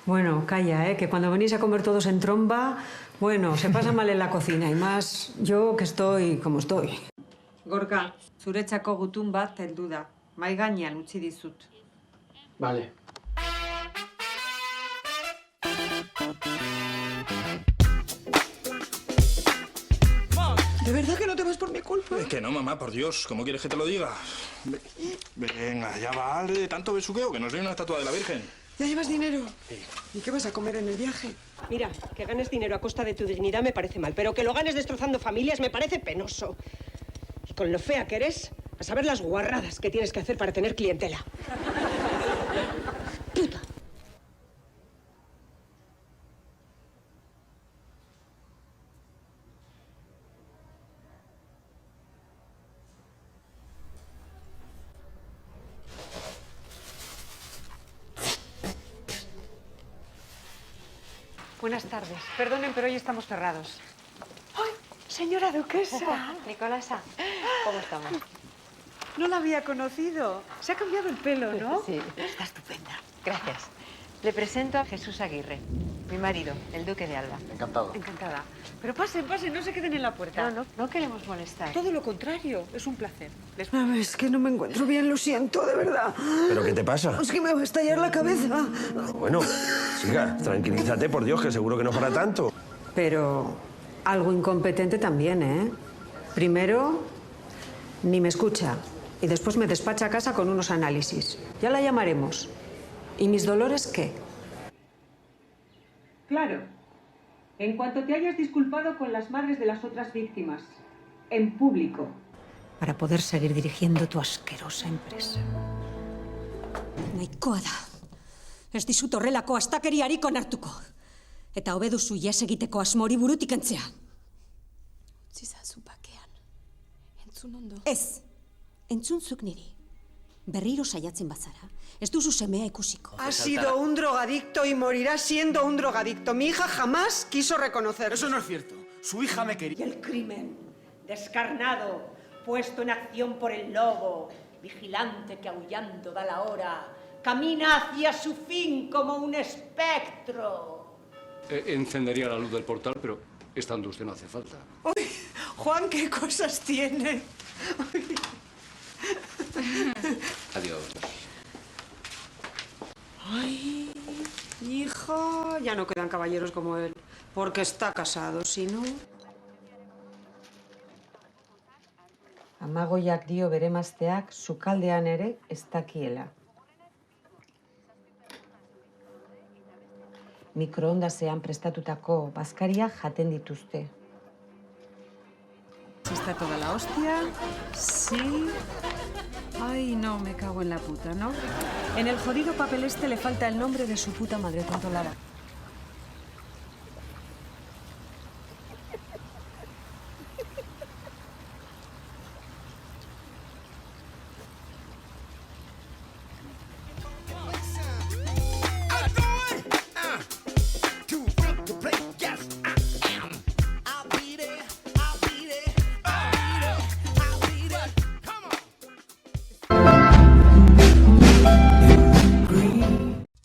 Bueno, calla, que cuando venís a comer todos en tromba, bueno, se pasa mal en la cocina, y más yo que estoy como estoy. Gorka, zuretzako gutun bat heldu da. Mai gainean utzi dizut. Vale. ¿De verdad que no te vas por mi culpa? Que no, mamá, por Dios. ¿Cómo quieres que te lo diga? Venga, ya vale. De tanto besuqueo que no soy una estatua de la Virgen. ¿Ya llevas dinero? Sí. ¿Y qué vas a comer en el viaje? Mira, que ganes dinero a costa de tu dignidad me parece mal, pero que lo ganes destrozando familias me parece penoso. Y con lo fea que eres, a saber las guarradas que tienes que hacer para tener clientela. Puta. Buenas tardes. Perdonen, pero hoy estamos cerrados. ¡Ay, señora duquesa! Nicolasa, ¿cómo estamos? No la había conocido. Se ha cambiado el pelo, ¿no? Sí. Está estupenda. Gracias. Le presento a Jesús Aguirre, mi marido, el duque de Alba. Encantado. Encantada. Pero pasen, pasen, no se queden en la puerta. No queremos molestar. Todo lo contrario, es un placer. Es que no me encuentro bien, lo siento, de verdad. ¿Pero qué te pasa? Es que me va a estallar la cabeza. Bueno, chica, tranquilízate, por Dios, que seguro que no para tanto. Pero algo incompetente también, ¿eh? Primero, ni me escucha. Y después me despacha a casa con unos análisis. Ya la llamaremos. ¿Y mis dolores qué? Claro. En cuanto te hayas disculpado con las madres de las otras víctimas. En público. Para poder seguir dirigiendo tu asquerosa empresa. Nahikoa da. Ez dizut horrelako astakeriarik onartuko. Eta hobe duzu ihes egiteko asmori burutik entzea. Utzi zazu bakean. Entzun ondo. Ez. Entzun zuk niri. Berriro saiatzen bazara, ez duzu semea ikusiko. Ha sido un drogadicto y morirá siendo un drogadicto. Mi hija jamás quiso reconocerlo. Eso no es cierto. Su hija me quería. Y el crimen, descarnado, puesto en acción por el lobo, vigilante que aullando da la hora, camina hacia su fin como un espectro. Encendería la luz del portal, pero estando usted no hace falta. Uy, Juan, qué cosas tiene. Adiós. Ay, hijo, ya no quedan caballeros como él, porque está casado, si no... Amagoiak dio bere emazteak sukaldean ere ez dakiela. Mikroondasean prestatutako bazkaria jaten dituzte. Está toda la hostia. Sí. Ay, no, me cago en la puta, ¿no? En el jodido papel este le falta el nombre de su puta madre controlada.